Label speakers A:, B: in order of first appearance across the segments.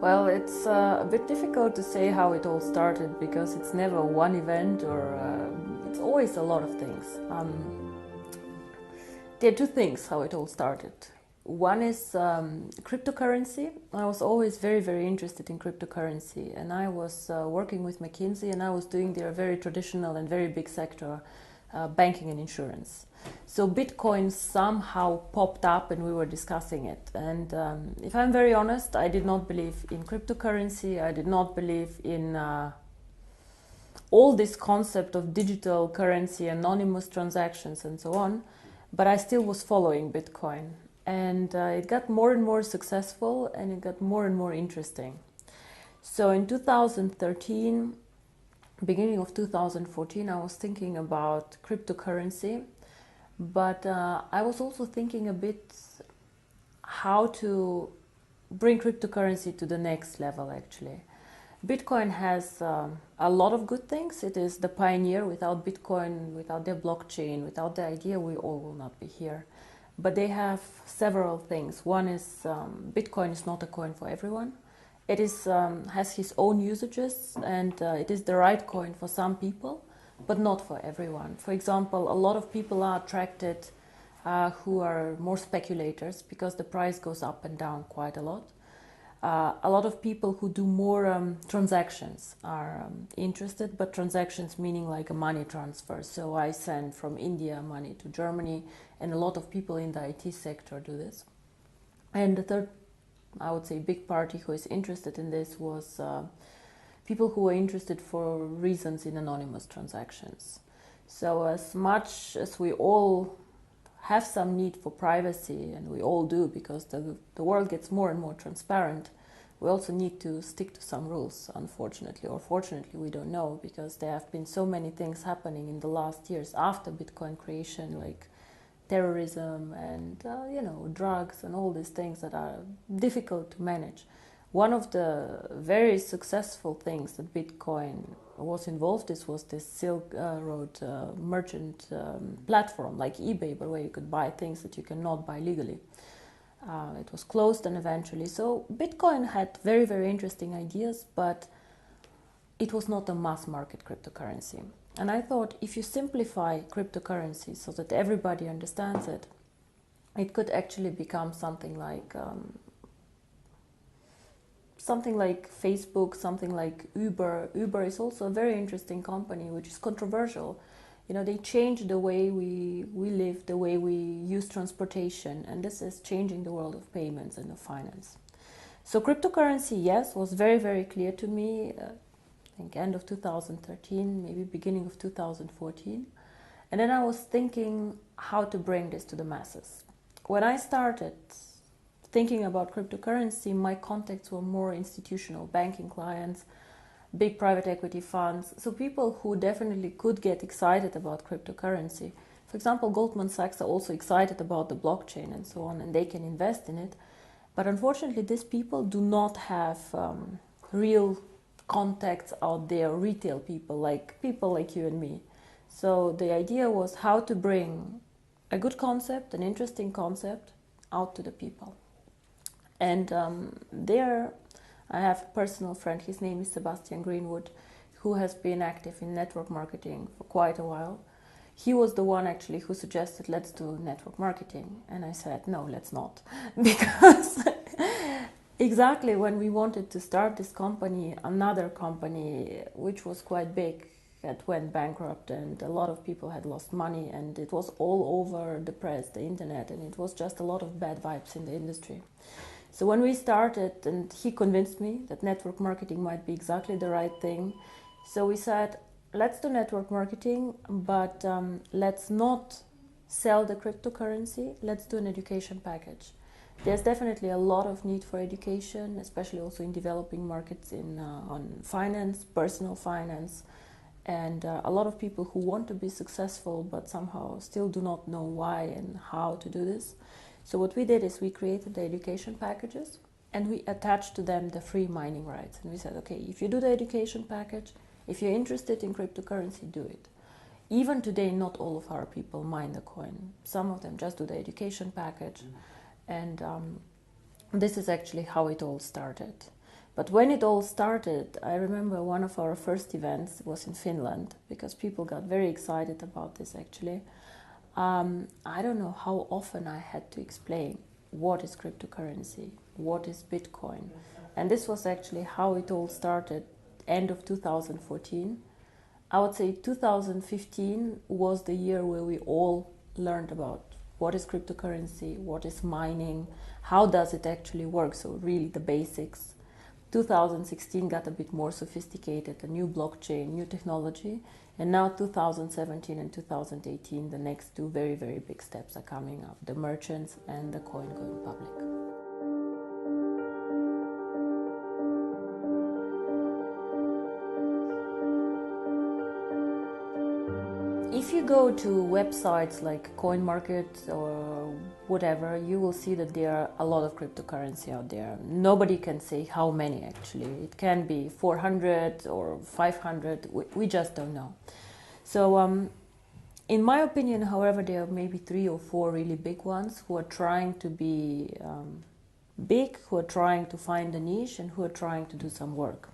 A: Well, it's a bit difficult to say how it all started because it's never one event or it's always a lot of things. There are two things how it all started. One is cryptocurrency. I was always very interested in cryptocurrency, and I was working with McKinsey, and I was doing their very traditional and very big sector, banking and insurance. So Bitcoin somehow popped up and we were discussing it. And if I'm very honest, I did not believe in cryptocurrency. I did not believe in all this concept of digital currency, anonymous transactions and so on. But I still was following Bitcoin. And it got more and more successful and it got more and more interesting. So in 2013, beginning of 2014, I was thinking about cryptocurrency. But I was also thinking a bit how to bring cryptocurrency to the next level, actually. Bitcoin has a lot of good things. It is the pioneer. Without Bitcoin, without their blockchain, without the idea, we all will not be here. But they have several things. One is Bitcoin is not a coin for everyone. It is has its own usages, and it is the right coin for some people, but not for everyone. For example, a lot of people are attracted who are more speculators because the price goes up and down quite a lot. A lot of people who do more transactions are interested, but transactions meaning like a money transfer. So I send from India money to Germany, and a lot of people in the IT sector do this. And the third, I would say, big party who is interested in this was people who are interested for reasons in anonymous transactions. So as much as we all have some need for privacy, and we all do because the world gets more and more transparent, we also need to stick to some rules, unfortunately, or fortunately, we don't know, because there have been so many things happening in the last years after Bitcoin creation, like terrorism and drugs and all these things that are difficult to manage. One of the very successful things that Bitcoin was involved in was this Silk Road merchant platform like eBay, but where you could buy things that you cannot buy legally. It was closed and eventually. So Bitcoin had very interesting ideas, but it was not a mass market cryptocurrency. And I thought if you simplify cryptocurrency so that everybody understands it, it could actually become something like Facebook, something like Uber. Uber is also a very interesting company, which is controversial. You know, they change the way we live, the way we use transportation, and this is changing the world of payments and of finance. So cryptocurrency, yes, was very clear to me, I think end of 2013, maybe beginning of 2014. And then I was thinking how to bring this to the masses. When I started thinking about cryptocurrency, my contacts were more institutional banking clients, big private equity funds, so people who definitely could get excited about cryptocurrency. For example, Goldman Sachs are also excited about the blockchain and so on, and they can invest in it. But unfortunately, these people do not have real contacts out there, retail people like you and me. So the idea was how to bring a good concept, an interesting concept, out to the people. And there I have a personal friend, his name is Sebastian Greenwood, who has been active in network marketing for quite a while. He was the one actually who suggested, let's do network marketing. And I said, no, let's not. Because exactly when we wanted to start this company, another company, which was quite big, had went bankrupt and a lot of people had lost money, and it was all over the press, the internet, and it was just a lot of bad vibes in the industry. So when we started, and he convinced me that network marketing might be exactly the right thing, so we said, let's do network marketing, but let's not sell the cryptocurrency, let's do an education package. There's definitely a lot of need for education, especially also in developing markets on finance, personal finance, and a lot of people who want to be successful but somehow still do not know why and how to do this. So what we did is we created the education packages and we attached to them the free mining rights. And we said, okay, if you do the education package, if you're interested in cryptocurrency, do it. Even today, not all of our people mine the coin. Some of them just do the education package. And this is actually how it all started. But when it all started, I remember one of our first events was in Finland, because people got very excited about this actually. I don't know how often I had to explain what is cryptocurrency, what is Bitcoin. And this was actually how it all started, end of 2014. I would say 2015 was the year where we all learned about what is cryptocurrency, what is mining, how does it actually work, so really the basics. 2016 got a bit more sophisticated, a new blockchain, new technology, and now 2017 and 2018, the next two very, very big steps are coming up, the merchants and the coin going public. If you go to websites like CoinMarket or whatever, you will see that there are a lot of cryptocurrency out there. Nobody can say how many actually. It can be 400 or 500, we just don't know. So in my opinion, however, there are maybe 3 or 4 really big ones who are trying to be big, who are trying to find a niche and who are trying to do some work.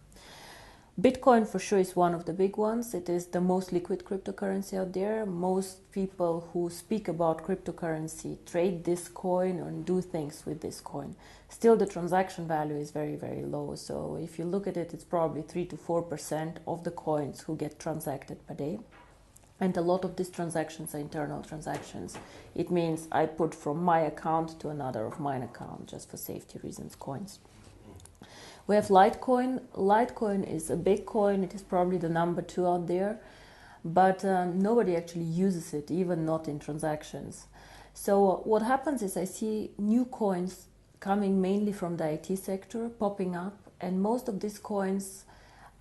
A: Bitcoin for sure is one of the big ones. It is the most liquid cryptocurrency out there. Most people who speak about cryptocurrency trade this coin and do things with this coin. Still, the transaction value is very, very low. So if you look at it, it's probably 3 to 4% of the coins who get transacted per day. And a lot of these transactions are internal transactions. It means I put from my account to another of mine account, just for safety reasons, coins. We have Litecoin. Litecoin is a big coin. It is probably the number 2 out there, but nobody actually uses it, even not in transactions. So what happens is I see new coins coming mainly from the IT sector popping up, and most of these coins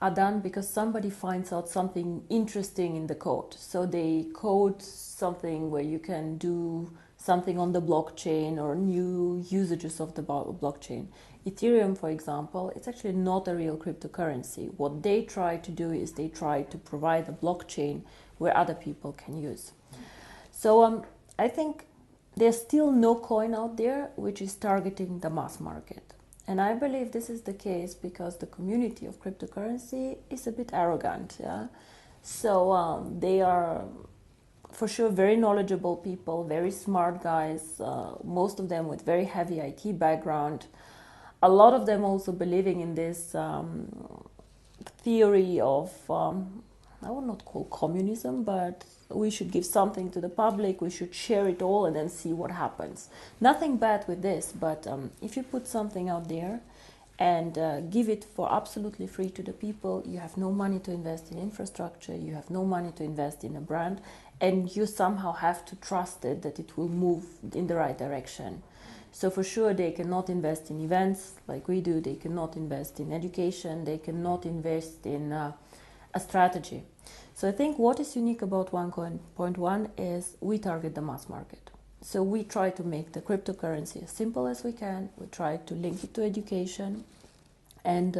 A: are done because somebody finds out something interesting in the code. So they code something where you can do something on the blockchain or new usages of the blockchain. Ethereum, for example, it's actually not a real cryptocurrency. What they try to do is they try to provide a blockchain where other people can use. So I think there's still no coin out there which is targeting the mass market. And I believe this is the case because the community of cryptocurrency is a bit arrogant. Yeah? So they are for sure very knowledgeable people, very smart guys, most of them with very heavy IT background. A lot of them also believing in this theory of, I would not call communism, but we should give something to the public, we should share it all and then see what happens. Nothing bad with this, but if you put something out there and give it for absolutely free to the people, you have no money to invest in infrastructure, you have no money to invest in a brand, and you somehow have to trust it that it will move in the right direction. So for sure they cannot invest in events like we do, they cannot invest in education, they cannot invest in a strategy. So I think what is unique about OneCoin point one is we target the mass market. So we try to make the cryptocurrency as simple as we can, we try to link it to education, and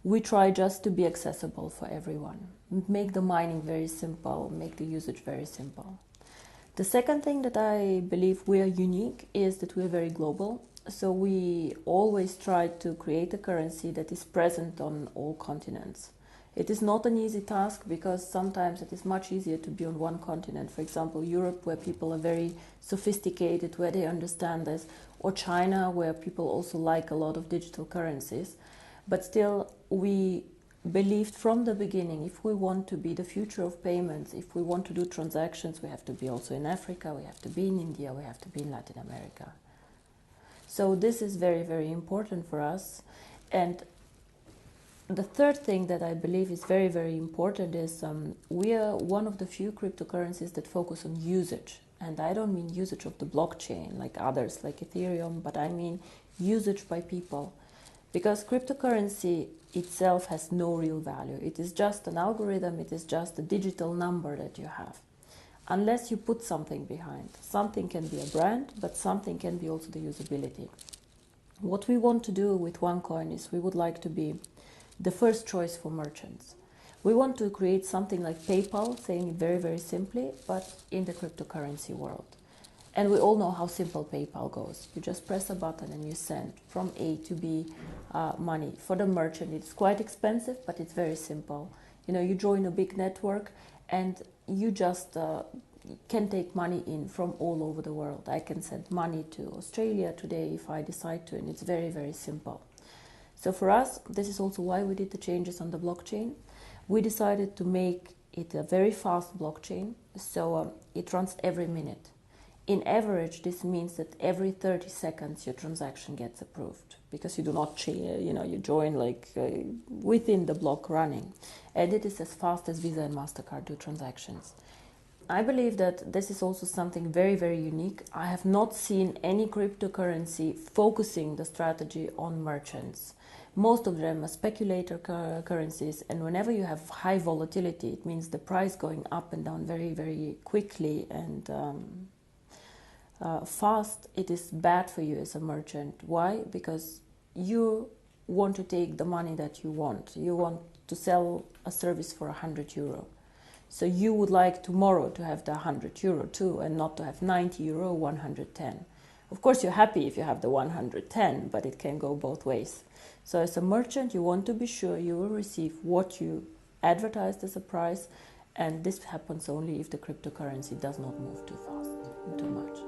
A: we try just to be accessible for everyone. Make the mining very simple, make the usage very simple. The second thing that I believe we are unique is that we are very global. So we always try to create a currency that is present on all continents. It is not an easy task because sometimes it is much easier to be on one continent. For example, Europe, where people are very sophisticated, where they understand this, or China, where people also like a lot of digital currencies. But still, we believed from the beginning, if we want to be the future of payments, if we want to do transactions, we have to be also in Africa, we have to be in India, we have to be in Latin America. So this is very, very important for us. And the third thing that I believe is very, very important is we are one of the few cryptocurrencies that focus on usage. And I don't mean usage of the blockchain like others, like Ethereum, but I mean usage by people. Because cryptocurrency itself has no real value. It is just an algorithm, it is just a digital number that you have. Unless you put something behind. Something can be a brand, but something can be also the usability. What we want to do with OneCoin is we would like to be the first choice for merchants. We want to create something like PayPal, saying it very, very simply, but in the cryptocurrency world. And we all know how simple PayPal goes. You just press a button and you send from A to B money. For the merchant, it's quite expensive, but it's very simple. You know, you join a big network and you just can take money in from all over the world. I can send money to Australia today if I decide to, and it's very, very simple. So for us, this is also why we did the changes on the blockchain. We decided to make it a very fast blockchain, so it runs every minute. In average, this means that every 30 seconds your transaction gets approved, because you do not, you join like within the block running, and it is as fast as Visa and MasterCard do transactions. I believe that this is also something very, very unique. I have not seen any cryptocurrency focusing the strategy on merchants. Most of them are speculator currencies, and whenever you have high volatility, it means the price going up and down very, very quickly and fast. It is bad for you as a merchant. Why? Because you want to take the money that you want. You want to sell a service for €100. So you would like tomorrow to have the €100 too, and not to have €90, 110. Of course, you're happy if you have the 110, but it can go both ways. So as a merchant, you want to be sure you will receive what you advertised as a price, and this happens only if the cryptocurrency does not move too fast and too much.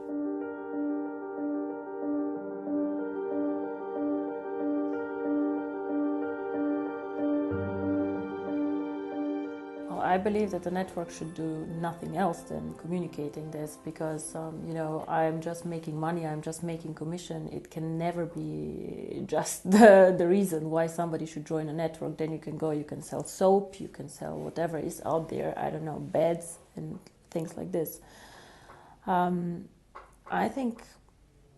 A: I believe that the network should do nothing else than communicating this, because I'm just making money, I'm just making commission. It can never be just the reason why somebody should join a network. Then you can go, you can sell soap, you can sell whatever is out there, I don't know, beds and things like this. I think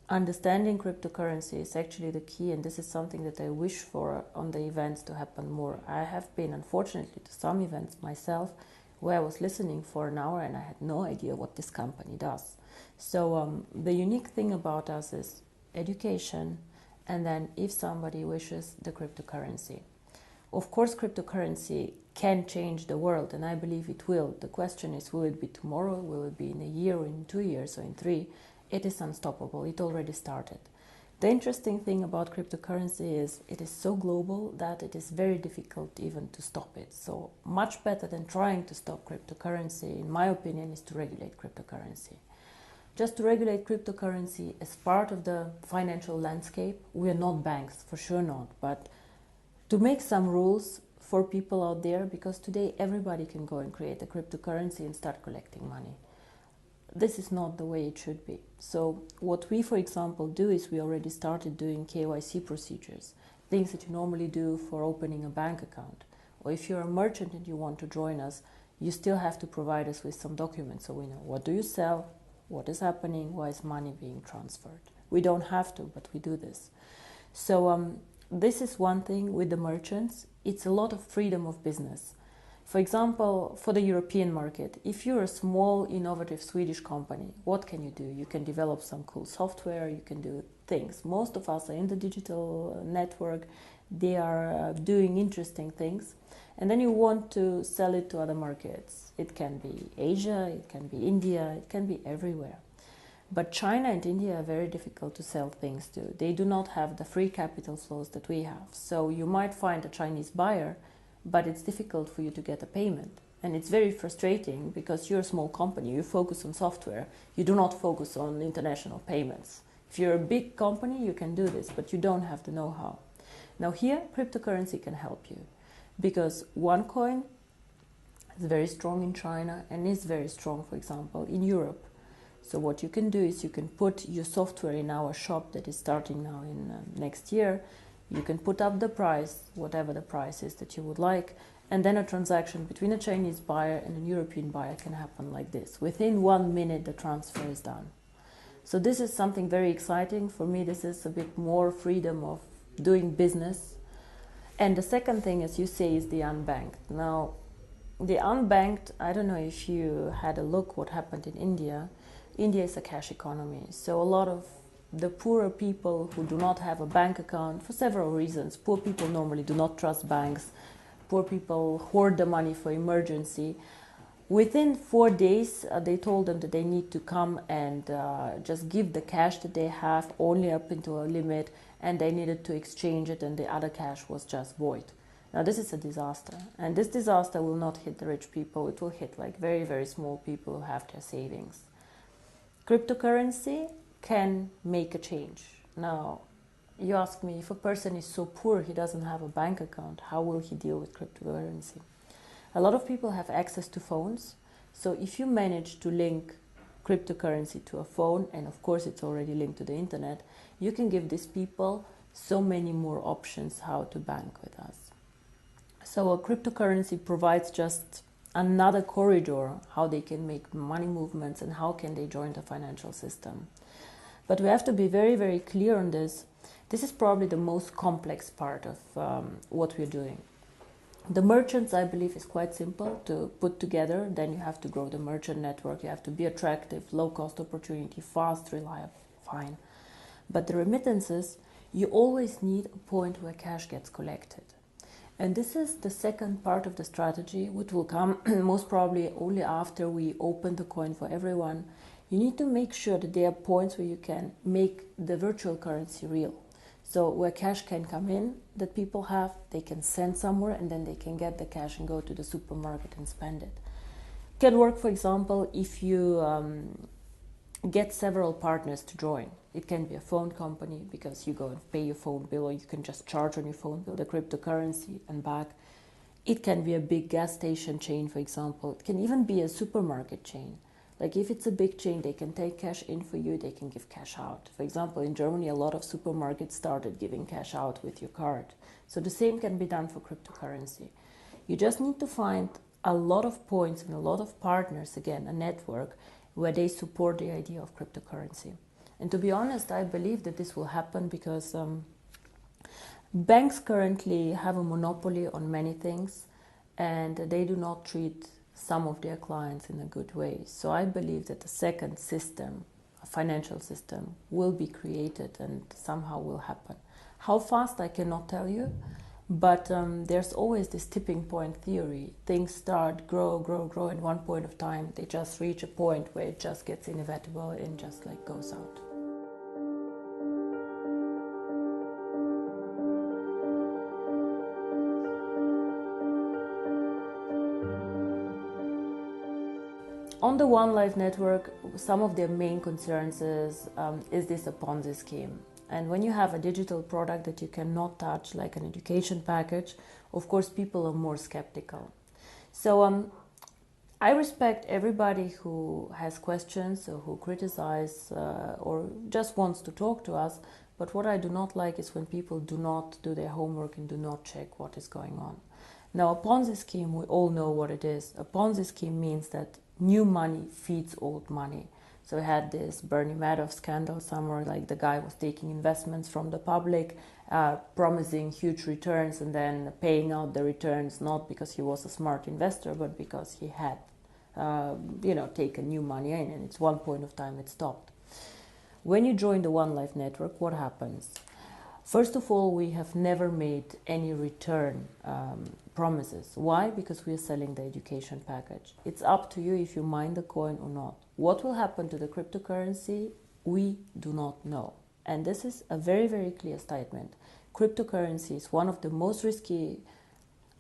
A: understanding cryptocurrency is actually the key, and this is something that I wish for on the events to happen more. I have been, unfortunately, to some events myself where I was listening for an hour and I had no idea what this company does. So the unique thing about us is education, and then if somebody wishes, the cryptocurrency. Of course, cryptocurrency can change the world, and I believe it will. The question is, will it be tomorrow? Will it be in a year, or in 2 years, or in 3? It is unstoppable. It already started. The interesting thing about cryptocurrency is it is so global that it is very difficult even to stop it. So much better than trying to stop cryptocurrency, in my opinion, is to regulate cryptocurrency. Just to regulate cryptocurrency as part of the financial landscape. We are not banks, for sure not, but to make some rules for people out there, because today everybody can go and create a cryptocurrency and start collecting money. This is not the way it should be. So what we, for example, do is we already started doing KYC procedures, things that you normally do for opening a bank account. Or if you're a merchant and you want to join us, you still have to provide us with some documents so we know what do you sell, what is happening, why is money being transferred. We don't have to, but we do this. So this is one thing with the merchants. It's a lot of freedom of business. For example, for the European market, if you're a small, innovative Swedish company, what can you do? You can develop some cool software, you can do things. Most of us are in the digital network, they are doing interesting things. And then you want to sell it to other markets. It can be Asia, it can be India, it can be everywhere. But China and India are very difficult to sell things to. They do not have the free capital flows that we have. So you might find a Chinese buyer, but it's difficult for you to get a payment. And it's very frustrating because you're a small company, you focus on software, you do not focus on international payments. If you're a big company, you can do this, but you don't have the know-how. Now here, cryptocurrency can help you, because OneCoin is very strong in China and is very strong, for example, in Europe. So what you can do is you can put your software in our shop that is starting now in next year. You can put up the price, whatever the price is that you would like, and then a transaction between a Chinese buyer and a European buyer can happen like this. Within 1 minute, the transfer is done. So this is something very exciting. For me, this is a bit more freedom of doing business. And the second thing, as you say, is the unbanked. Now, the unbanked, I don't know if you had a look what happened in India. India is a cash economy, so a lot of the poorer people who do not have a bank account for several reasons. Poor people normally do not trust banks. Poor people hoard the money for emergency. Within 4 days, they told them that they need to come and just give the cash that they have only up into a limit, and they needed to exchange it, and the other cash was just void. Now this is a disaster, and this disaster will not hit the rich people. It will hit like very, very small people who have their savings. Cryptocurrency can make a change. Now, you ask me, if a person is so poor he doesn't have a bank account, how will he deal with cryptocurrency? A lot of people have access to phones, so if you manage to link cryptocurrency to a phone, and of course it's already linked to the internet, you can give these people so many more options how to bank with us. So a cryptocurrency provides just another corridor how they can make money movements and how can they join the financial system. But we have to be very, very clear on this. This is probably the most complex part of what we're doing. The merchants, I believe, is quite simple to put together. Then you have to grow the merchant network. You have to be attractive, low-cost opportunity, fast, reliable, fine. But the remittances, you always need a point where cash gets collected. And this is the second part of the strategy, which will come most probably only after we open the coin for everyone. You need to make sure that there are points where you can make the virtual currency real. So where cash can come in that people have, they can send somewhere, and then they can get the cash and go to the supermarket and spend it. It can work, for example, if you get several partners to join. It can be a phone company because you go and pay your phone bill, or you can just charge on your phone bill the cryptocurrency and back. It can be a big gas station chain, for example. It can even be a supermarket chain. Like if it's a big chain, they can take cash in for you, they can give cash out. For example, in Germany, a lot of supermarkets started giving cash out with your card. So the same can be done for cryptocurrency. You just need to find a lot of points and a lot of partners, again, a network, where they support the idea of cryptocurrency. And to be honest, I believe that this will happen because banks currently have a monopoly on many things, and they do not treat some of their clients in a good way. So I believe that the second system, a financial system, will be created and somehow will happen. How fast, I cannot tell you, but there's always this tipping point theory. Things start, grow, at one point of time, they just reach a point where it just gets inevitable and just like goes out. On the One Life network, some of their main concerns is this a Ponzi scheme? And when you have a digital product that you cannot touch, like an education package, of course people are more skeptical. So I respect everybody who has questions or who criticize or just wants to talk to us, but what I do not like is when people do not do their homework and do not check what is going on. Now, a Ponzi scheme, we all know what it is. A Ponzi scheme means that new money feeds old money. So we had this Bernie Madoff scandal somewhere, like the guy was taking investments from the public, promising huge returns and then paying out the returns, not because he was a smart investor, but because he had, taken new money in, and it's one point of time it stopped. When you join the One Life network, what happens? First of all, we have never made any return promises. Why? Because we are selling the education package. It's up to you if you mine the coin or not. What will happen to the cryptocurrency, we do not know. And this is a very, very clear statement. Cryptocurrency is one of the most risky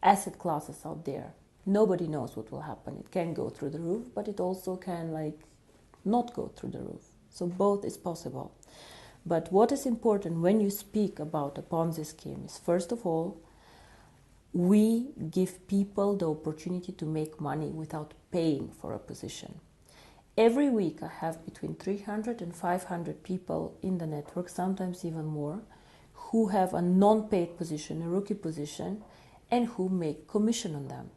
A: asset classes out there. Nobody knows what will happen. It can go through the roof, but it also can not go through the roof. So both is possible. But what is important when you speak about a Ponzi scheme is, first of all, we give people the opportunity to make money without paying for a position. Every week I have between 300 and 500 people in the network, sometimes even more, who have a non-paid position, a rookie position, and who make commission on them.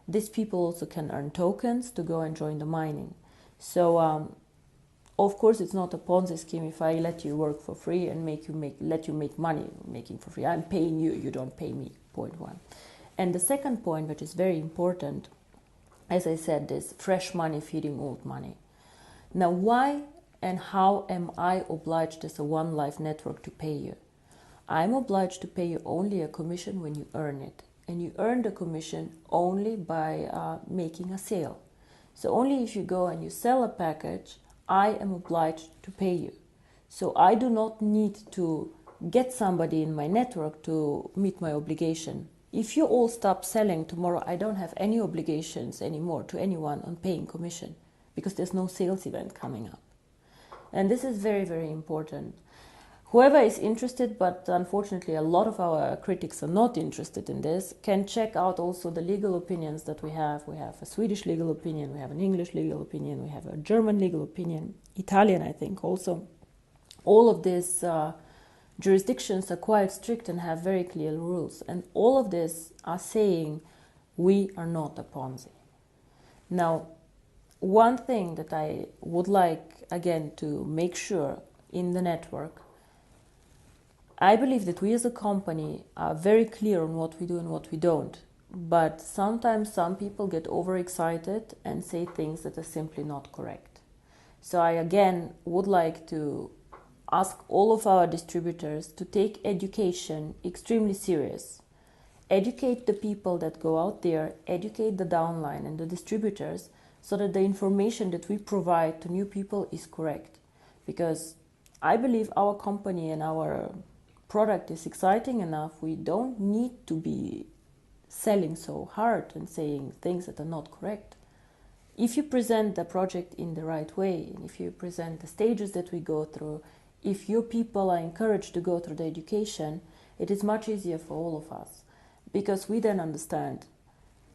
A: These people also can earn tokens to go and join the mining. So of course, it's not a Ponzi scheme if I let you work for free and let you make money making for free. I'm paying you, you don't pay me, point one. And the second point, which is very important, as I said, this fresh money feeding old money. Now, why and how am I obliged as a One Life network to pay you? I'm obliged to pay you only a commission when you earn it. And you earn the commission only by making a sale. So only if you go and you sell a package, I am obliged to pay you. So I do not need to get somebody in my network to meet my obligation. If you all stop selling tomorrow, I don't have any obligations anymore to anyone on paying commission, because there's no sales event coming up. And this is very, very important. Whoever is interested, but unfortunately a lot of our critics are not interested in this, can check out also the legal opinions that we have. We have a Swedish legal opinion, we have an English legal opinion, we have a German legal opinion, Italian I think also. All of these jurisdictions are quite strict and have very clear rules, and all of this are saying we are not a Ponzi. Now, one thing that I would like again to make sure in the network, I believe that we as a company are very clear on what we do and what we don't, but sometimes some people get overexcited and say things that are simply not correct. So I again would like to ask all of our distributors to take education extremely serious. Educate the people that go out there, educate the downline and the distributors, so that the information that we provide to new people is correct. Because I believe our company and our product is exciting enough. We don't need to be selling so hard and saying things that are not correct. If you present the project in the right way, and if you present the stages that we go through, if your people are encouraged to go through the education, it is much easier for all of us, because we then understand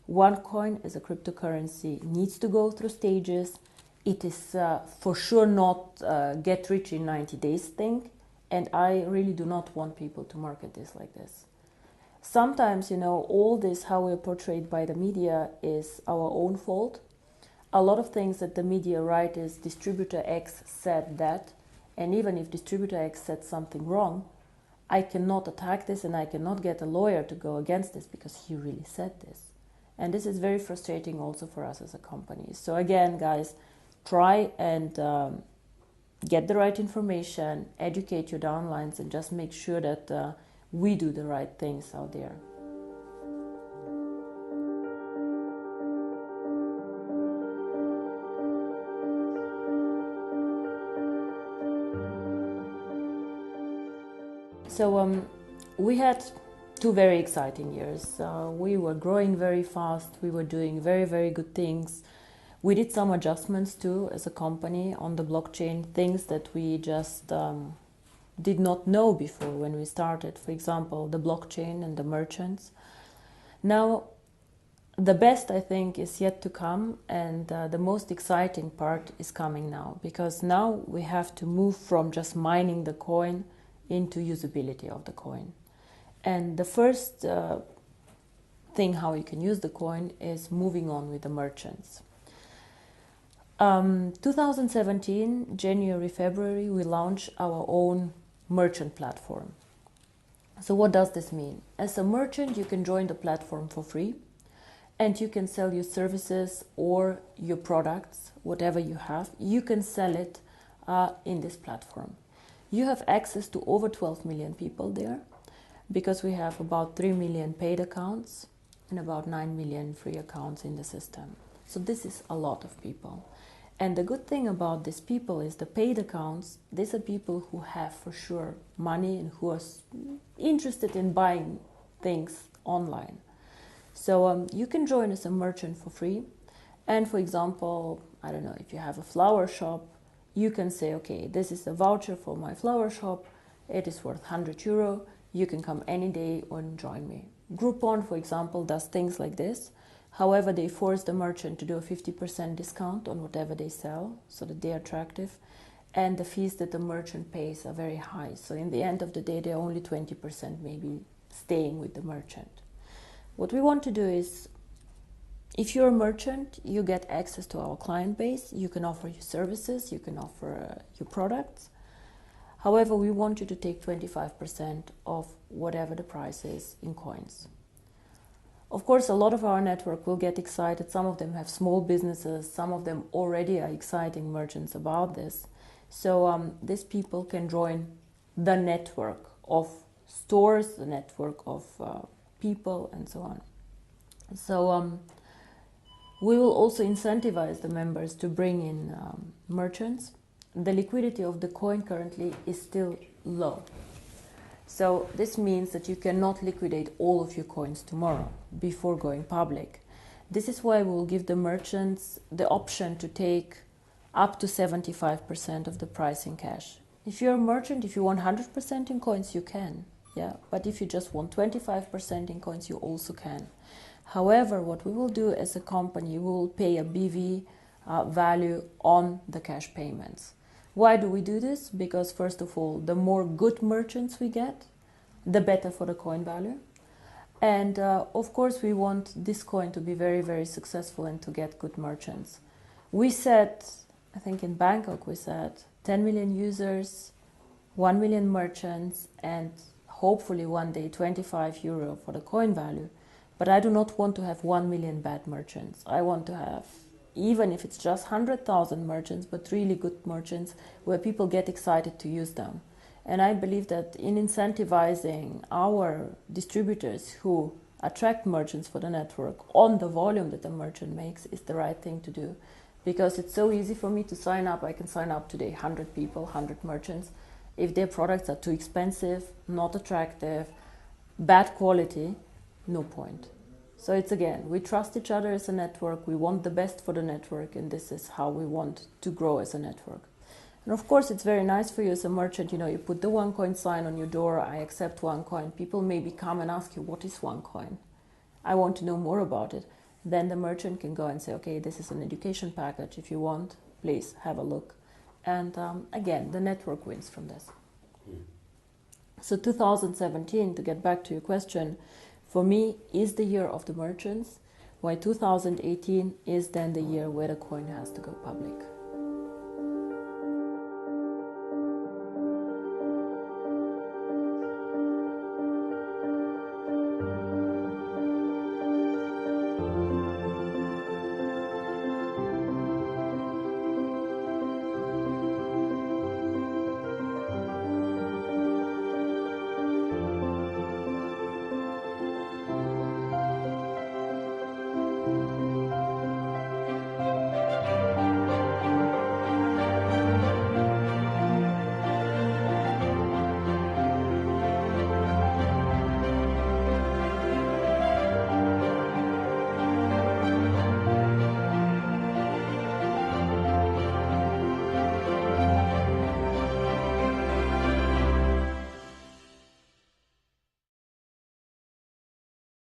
A: OneCoin as a cryptocurrency needs to go through stages. It is for sure not get rich in 90 days thing, and I really do not want people to market this like this. Sometimes, all this, how we're portrayed by the media, is our own fault. A lot of things that the media write is distributor X said that, and even if distributor X said something wrong, I cannot attack this and I cannot get a lawyer to go against this because he really said this. And this is very frustrating also for us as a company. So again, guys, try and get the right information, educate your downlines, and just make sure that we do the right things out there. So we had 2 very exciting years. We were growing very fast. We were doing very, very good things. We did some adjustments too as a company on the blockchain, things that we just did not know before when we started. For example, the blockchain and the merchants. Now, the best, I think, is yet to come, and the most exciting part is coming now, because now we have to move from just mining the coin into usability of the coin. And the first thing how you can use the coin is moving on with the merchants. 2017, January, February, we launched our own merchant platform. So what does this mean? As a merchant, you can join the platform for free, and you can sell your services or your products, whatever you have, you can sell it in this platform. You have access to over 12 million people there, because we have about 3 million paid accounts and about 9 million free accounts in the system. So this is a lot of people. And the good thing about these people is the paid accounts, these are people who have for sure money and who are interested in buying things online. So you can join as a merchant for free. And for example, I don't know, if you have a flower shop, you can say, okay, this is a voucher for my flower shop. It is worth €100. You can come any day and join me. Groupon, for example, does things like this. However, they force the merchant to do a 50% discount on whatever they sell so that they are attractive. And the fees that the merchant pays are very high. So in the end of the day, they're only 20% maybe staying with the merchant. What we want to do is, if you're a merchant, you get access to our client base. You can offer your services, you can offer your products. However, we want you to take 25% of whatever the price is in coins. Of course, a lot of our network will get excited. Some of them have small businesses. Some of them already are exciting merchants about this. So these people can join the network of stores, the network of people, and so on. So We will also incentivize the members to bring in merchants. The liquidity of the coin currently is still low. So this means that you cannot liquidate all of your coins tomorrow before going public. This is why we will give the merchants the option to take up to 75% of the price in cash. If you're a merchant, if you want 100% in coins, you can. Yeah, but if you just want 25% in coins, you also can. However, what we will do as a company, we will pay a BV value on the cash payments. Why do we do this? Because first of all, the more good merchants we get, the better for the coin value. And of course, we want this coin to be very, very successful and to get good merchants. We said, I think in Bangkok, we said 10 million users, 1 million merchants, and hopefully one day 25 euro for the coin value. But I do not want to have 1 million bad merchants. I want to have, even if it's just 100,000 merchants, but really good merchants where people get excited to use them. And I believe that in incentivizing our distributors who attract merchants for the network on the volume that the merchant makes is the right thing to do. Because it's so easy for me to sign up. I can sign up today 100 people, 100 merchants. If their products are too expensive, not attractive, bad quality, no point. So it's again, we trust each other as a network, we want the best for the network, and this is how we want to grow as a network. And of course, it's very nice for you as a merchant, you put the OneCoin sign on your door, I accept OneCoin. People maybe come and ask you, what is OneCoin? I want to know more about it. Then the merchant can go and say, okay, this is an education package. If you want, please have a look. And again, the network wins from this. So 2017, to get back to your question, for me is the year of the merchants, while 2018 is then the year where the coin has to go public.